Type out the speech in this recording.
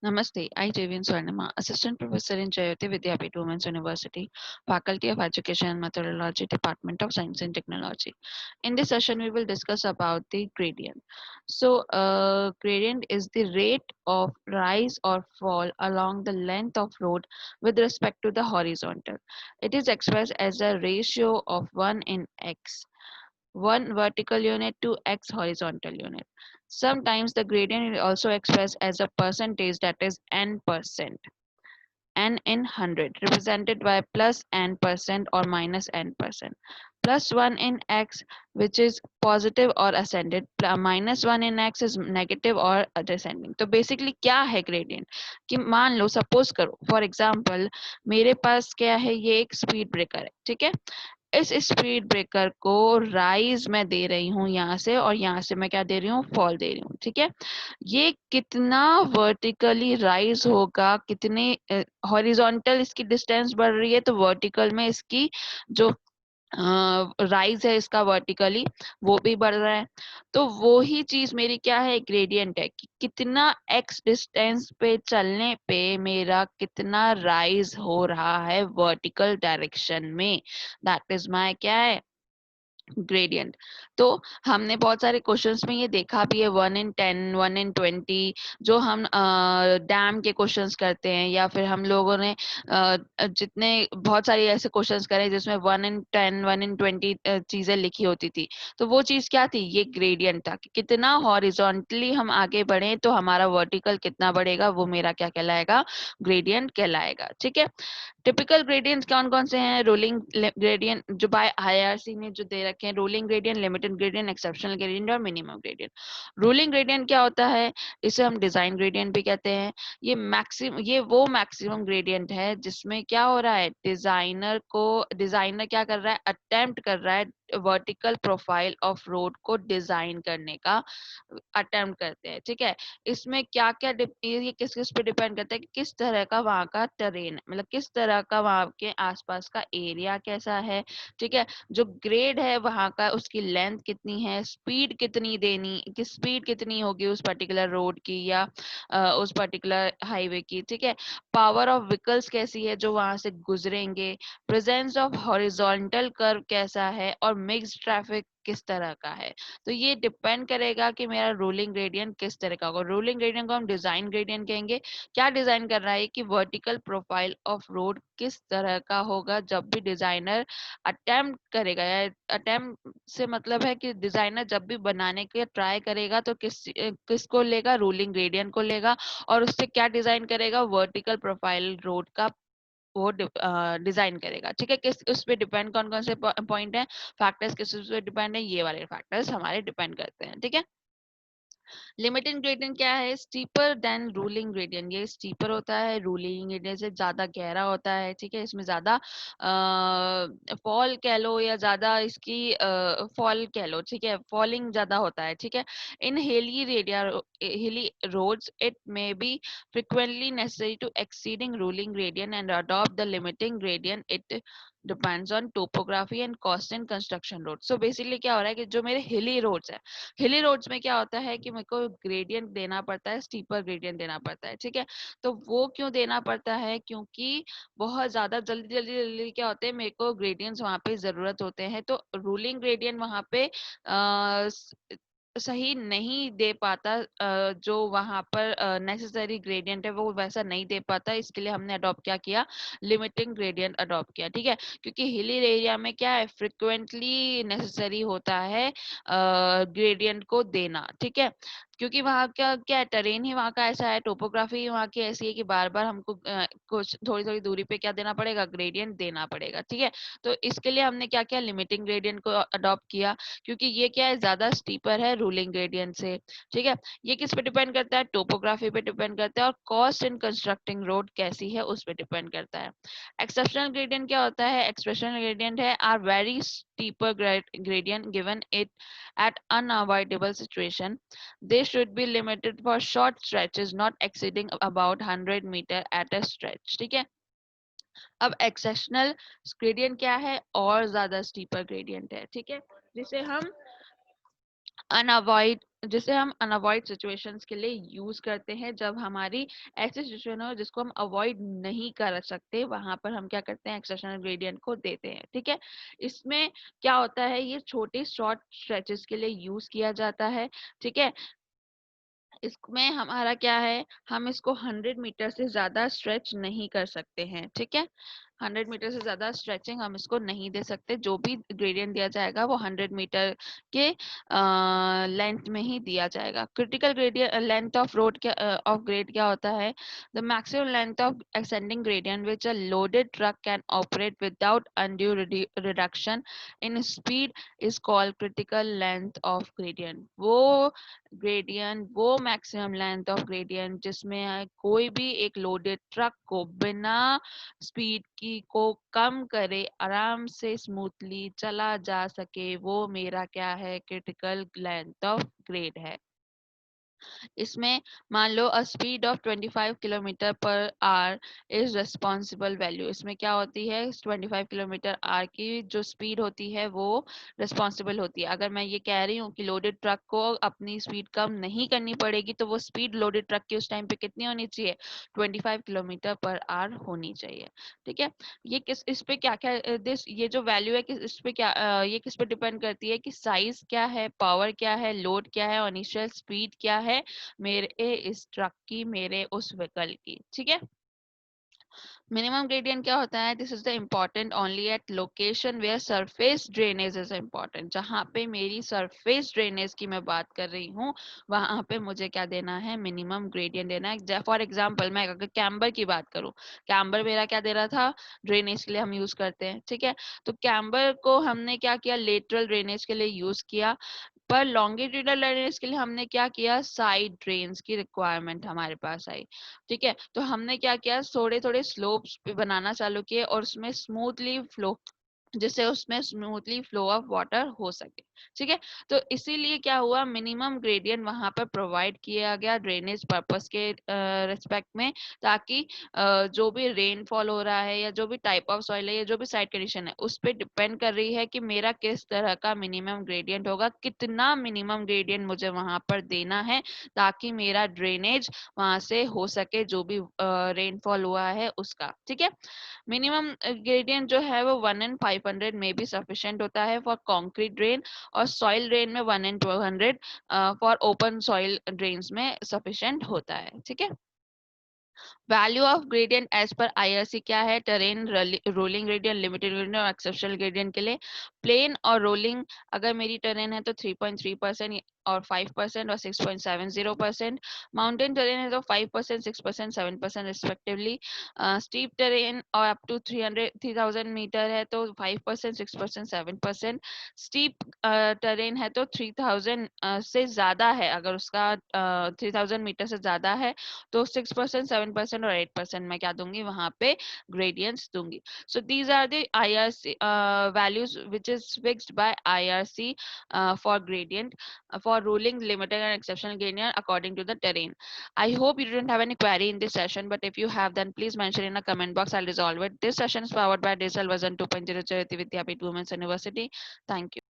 Namaste. I, Javian Swarnama, Assistant Professor in Jayoti Vidyapeeth Women's University, Faculty of Education and Methodology, Department of Science and Technology. In this session, we will discuss about the gradient. So, gradient is the rate of rise or fall along the length of road with respect to the horizontal. It is expressed as a ratio of 1 in x. 1 vertical unit to x horizontal unit. Sometimes the gradient is also expressed as a percentage, that is n%, n in 100, represented by plus n% or minus n%. Plus 1 in x, which is positive or ascended, minus 1 in x is negative or descending. तो basically क्या है gradient कि मान लो suppose करो for example मेरे पास क्या है, ये एक स्पीड ब्रेकर है, ठीक है। इस स्पीड ब्रेकर को राइज मैं दे रही हूँ यहाँ से, और यहाँ से मैं क्या दे रही हूँ, फॉल दे रही हूँ, ठीक है। ये कितना वर्टिकली राइज होगा, कितने हॉरिजॉन्टल इसकी डिस्टेंस बढ़ रही है, तो वर्टिकल में इसकी जो राइज है इसका वर्टिकली वो भी बढ़ रहा है। तो वो ही चीज मेरी क्या है, ग्रेडियंट है कि कितना एक्स डिस्टेंस पे चलने पे मेरा कितना राइज हो रहा है वर्टिकल डायरेक्शन में, दैट इज माय क्या है, ग्रेडियंट। तो हमने बहुत सारे क्वेश्चंस में ये देखा भी है, 1 in 10, 1 in 20, जो हम डैम के क्वेश्चंस करते हैं, या फिर हम लोगों ने जितने बहुत सारे ऐसे क्वेश्चंस करे जिसमें 1 in 10, 1 in 20 चीजें लिखी होती थी। तो वो चीज क्या थी, ये ग्रेडियंट था कि कितना हॉरिजॉन्टली हम आगे बढ़े तो हमारा वर्टिकल कितना बढ़ेगा, वो मेरा क्या कहलाएगा, ग्रेडियंट कहलाएगा, ठीक है। टिपिकल ग्रेडियंट्स कौन कौन से हैं, रोलिंग ग्रेडियंट जो बाय आईआरसी ने जो दे रखे हैं, rolling gradient, limited gradient, exceptional gradient और मिनिमम ग्रेडियंट। रोलिंग ग्रेडियंट क्या होता है, इसे हम डिजाइन ग्रेडियंट भी कहते हैं। ये वो मैक्सिमम ग्रेडियंट है जिसमें क्या हो रहा है, डिजाइनर क्या कर रहा है, अटेम्प्ट कर रहा है वर्टिकल प्रोफाइल ऑफ रोड को डिजाइन करने का अटेम्प्ट करते हैं, ठीक है। इसमें क्या क्या ये किस किस पे डिपेंड करता है कि किस तरह का वहाँ का टेरेन, मतलब किस तरह का वहाँ के आसपास का एरिया कैसा है, ठीक है। जो ग्रेड है वहाँ का, उसकी लेंथ कितनी है, स्पीड कितनी देनी, कि स्पीड कितनी होगी उस पर्टिकुलर रोड की या उस पर्टिकुलर हाईवे की, ठीक है। पावर ऑफ व्हीकल्स कैसी है जो वहां से गुजरेंगे, प्रेजेंस ऑफ हॉरिजॉन्टल कर्व कैसा है, और मिक्स्ड ट्रैफिक किस तरह का है। तो ये डिपेंड करेगा कि मेरा रोलिंग ग्रेडियंट किस तरह का होगा। रोलिंग ग्रेडियंट को हम डिजाइन ग्रेडियंट कहेंगे। क्या डिजाइन कर रहा है कि वर्टिकल प्रोफाइल ऑफ रोड किस तरह का होगा जब भी डिजाइनर अटेम्प्ट करेगा, या अटेम्प्ट से मतलब है कि डिजाइनर जब भी बनाने के ट्राई करेगा तो किसको लेगा, रोलिंग ग्रेडियंट को लेगा, और उससे क्या डिजाइन करेगा, वर्टिकल प्रोफाइल रोड का वो डिजाइन करेगा, ठीक है। किस उस पे डिपेंड, कौन कौन से पॉइंट है, फैक्टर्स किस उस पे डिपेंड है, ये वाले फैक्टर्स हमारे डिपेंड करते हैं, ठीक है। लिमिटिंग ग्रेडियंट क्या है, स्टीपर देन रूलिंग ग्रेडियंट। ये स्टीपर होता है, रूलिंग ग्रेडियंट से ज्यादा गहरा होता है, ठीक है। इसमें ज्यादा फॉल कह लो या ज्यादा इसकी फॉल कह लो, ठीक है, फॉलिंग ज्यादा होता है, ठीक है। In hilly roads it may be frequently necessary to exceeding ruling gradient and adopt the limiting gradient. It depends on topography and cost in construction road. So basically क्या हो रहा है कि जो मेरे हिली रोड्स है, हिली रोड्स में क्या होता है कि मेरे को ग्रेडियंट देना पड़ता है, स्टीपर ग्रेडियंट देना पड़ता है, ठीक है। तो वो क्यों देना पड़ता है, क्योंकि बहुत ज्यादा जल्दी जल्दी जल्दी क्या होते हैं, मेरे को ग्रेडियंट्स वहां पे जरूरत होते हैं, तो रूलिंग ग्रेडियंट वहां पे सही नहीं दे पाता, जो वहां पर नेसेसरी ग्रेडियंट है वो वैसा नहीं दे पाता, इसके लिए हमने अडॉप्ट क्या किया, लिमिटिंग ग्रेडियंट अडॉप्ट किया, ठीक है। क्योंकि हिली एरिया में क्या है, फ्रिक्वेंटली नेसेसरी होता है ग्रेडियंट को देना, ठीक है। क्योंकि वहाँ क्या क्या टेरेन ही वहाँ का ऐसा है, टोपोग्राफी वहाँ की ऐसी है कि बार बार हमको कुछ थोड़ी थोड़ी दूरी पे क्या देना पड़ेगा, ग्रेडियंट देना पड़ेगा, ठीक है। तो इसके लिए हमने क्या किया, लिमिटिंग ग्रेडियंट को अडॉप्ट किया, क्योंकि ये क्या है, ज्यादा स्टीपर है रूलिंग ग्रेडियंट से, ठीक है। ये किस पे डिपेंड करता है, टोपोग्राफी पे डिपेंड करता है, और कॉस्ट इन कंस्ट्रक्टिंग रोड कैसी है उस पे डिपेंड करता है। एक्सेप्शनल ग्रेडियंट क्या होता है, एक्सेप्शनल ग्रेडियंट है are very steeper gradient given it at unavoidable situation. They should be limited for short stretches not exceeding about 100 meter at a stretch, ठीक है। अब एक्सेप्शनल ग्रेडियंट क्या है, और ज्यादा स्टीपर ग्रेडियंट है, ठीक है, जिसे हम अनअवॉइड, जिसे हम अनअवॉइड सिचुएशंस के लिए यूज करते हैं। जब हमारी ऐसी सिचुएशन हो जिसको हम अवॉइड नहीं कर सकते, वहां पर हम क्या करते हैं, एक्सेशनल ग्रेडियंट को देते हैं। ठीक है, इसमें क्या होता है, ये छोटे शॉर्ट स्ट्रेचेस के लिए यूज किया जाता है। ठीक है, इसमें हमारा क्या है, हम इसको 100 मीटर से ज्यादा स्ट्रेच नहीं कर सकते हैं। ठीक है, 100 मीटर से ज्यादा स्ट्रेचिंग हम इसको नहीं दे सकते। जो भी ग्रेडियंट दिया जाएगा वो 100 मीटर के लेंथ में ही दिया जाएगा। Critical gradient length of road क्या ऑफ ग्रेड क्या होता है, the maximum length of ascending gradient which a loaded truck can operate without undue reduction in speed is called critical length of gradient। वो gradient, वो maximum length of gradient जिसमें कोई भी एक लोडेड ट्रक को बिना स्पीड की को कम करे आराम से स्मूथली चला जा सके, वो मेरा क्या है, क्रिटिकल लेंथ ऑफ ग्रेड है। इसमें मान लो a speed of 25 kilometre per hour is responsible value. इसमें क्या होती है, 25 किलोमीटर आवर की जो स्पीड होती है वो रिस्पॉन्सिबल होती है। अगर मैं ये कह रही हूँ कि लोडेड ट्रक को अपनी स्पीड कम नहीं करनी पड़ेगी, तो वो स्पीड लोडेड ट्रक की उस टाइम पे कितनी होनी चाहिए, 25 किलोमीटर पर आवर होनी चाहिए। ठीक है, ये किस इस पे क्या क्या दिस ये जो वैल्यू है, किस इस पे क्या ये किस पे डिपेंड करती है कि साइज क्या है, पावर क्या है, लोड क्या है और इनिशियल स्पीड क्या है मेरे इस ट्रक की, मेरे उस व्हीकल की। ठीक है, मिनिमम ग्रेडियंट क्या होता है, this is the important only at location where surface drainage is important. जहां पे मेरी सरफेस ड्रेनेज की मैं बात कर रही हूँ, वहां पे मुझे क्या देना है, मिनिमम ग्रेडियंट देना है। फॉर एग्जाम्पल मैं अगर कैम्बर की बात करूँ, कैम्बर मेरा क्या दे रहा था, ड्रेनेज के लिए हम यूज करते हैं। ठीक है, तो कैम्बर को हमने क्या किया, लेटरल ड्रेनेज के लिए यूज किया, पर लॉन्गिट्यूडल ड्रेनेज के लिए हमने क्या किया, साइड ड्रेन्स की रिक्वायरमेंट हमारे पास आई। ठीक है, तो हमने क्या किया, थोड़े थोड़े स्लोप्स पे बनाना चालू किए और उसमें स्मूथली फ्लो, जिससे उसमें स्मूथली फ्लो ऑफ वाटर हो सके। ठीक है, तो इसीलिए क्या हुआ, मिनिमम ग्रेडियंट वहां पर प्रोवाइड किया गया ड्रेनेज पर्पस के रिस्पेक्ट में, ताकि जो भी रेनफॉल हो रहा है या जो भी टाइप ऑफ सॉइल है या जो भी साइड कंडीशन है, उस पर डिपेंड कर रही है कि मेरा किस तरह का मिनिमम ग्रेडियंट होगा, कितना मिनिमम ग्रेडियंट मुझे वहां पर देना है, ताकि मेरा ड्रेनेज वहां से हो सके, जो भी रेनफॉल हुआ है उसका। ठीक है, मिनिमम ग्रेडियंट जो है वो 1 in 500 में भी सफिशिएंट होता है फॉर कंक्रीट ड्रेन, और सॉइल ड्रेन में 1 in 200 for open soil drains में सफिशिएंट होता है। ठीक है, value of gradient as per IRC क्या है, terrain, rolling gradient, limited gradient और एक्सेप्शनल ग्रेडियंट के लिए प्लेन और रोलिंग, अगर मेरी टेरेन है तो 3.3% और 5% और 6.70%। माउंटेन टेरेन है तो 5%, 6%, 7% रिस्पेक्टिवली। स्टीप टेरेन और अप टू 3,000 मीटर है तो 5%, 6%, 7%। स्टीप टेरेन है तो 3,000 से ज्यादा है, अगर उसका 3,000 मीटर से ज्यादा है तो 6%, 7% और 8% मैं क्या दूंगी, वहां पे ग्रेडियंट्स दूंगी। So these are the IRC values which is fixed by IRC for gradient for ruling limited and exceptional gradient according to the terrain. I hope you didn't have any query in this session, but if you have, then please mention in a comment box, I'll resolve it. This session is powered by Digital Version 2.0 Jayati Vidyapeeth Women's University. Thank you.